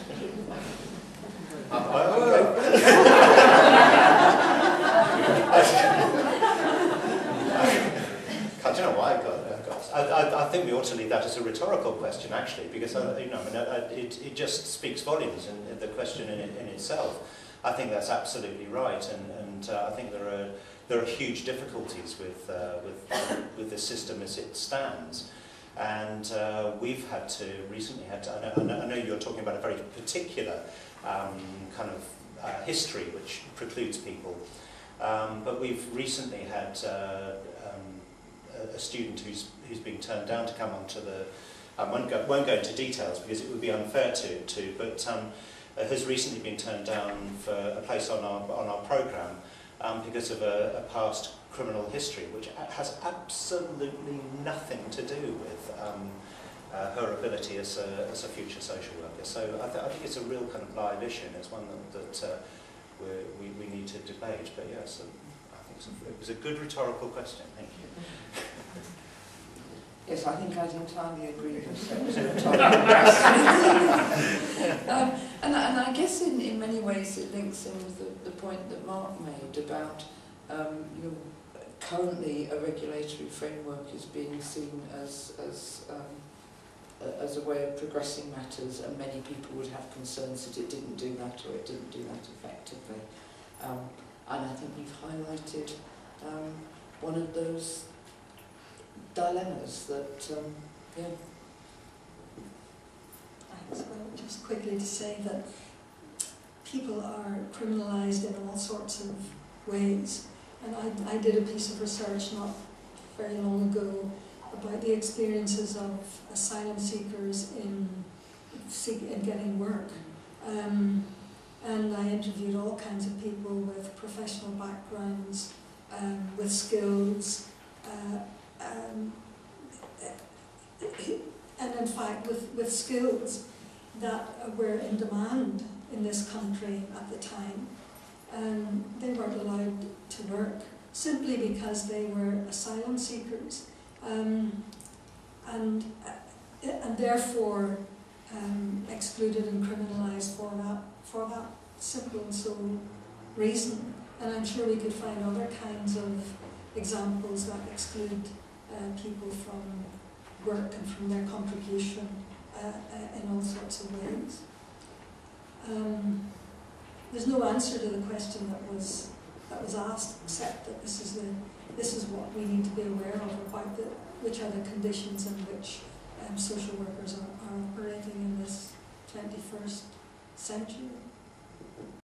I don't know why I think we ought to leave that as a rhetorical question, actually, because it just speaks volumes in the question in itself. I think that's absolutely right, and I think there are huge difficulties with the system as it stands, and we've recently had to. I know you're talking about a very particular kind of history which precludes people, but we've recently had a student who's been turned down to come onto the. I won't go into details because it would be unfair to but has recently been turned down for a place on our programme because of a past criminal history, which has absolutely nothing to do with her ability as a future social worker. So I think it's a real kind of live issue, and it's one that we need to debate. But yes, I think it was a good rhetorical question. Thank you. Yes, I think I'd entirely agree with that. It was a rhetorical question. And I guess in many ways it links in with the point that Mark made about currently a regulatory framework is being seen as a way of progressing matters, and many people would have concerns that it didn't do that or it didn't do that effectively. And I think we've highlighted one of those dilemmas that, yeah. Thanks. Well, just quickly to say that people are criminalised in all sorts of ways, and I did a piece of research not very long ago about the experiences of asylum seekers in getting work, and I interviewed all kinds of people with professional backgrounds, with skills, and in fact with skills that were in demand in this country at the time, and they weren't allowed to work simply because they were asylum seekers, and therefore excluded and criminalised for that simple and sole reason. And I'm sure we could find other kinds of examples that exclude people from work and from their contribution in all sorts of ways. There's no answer to the question that was asked, except that this is what we need to be aware of about which are the conditions in which social workers are operating in this 21st century.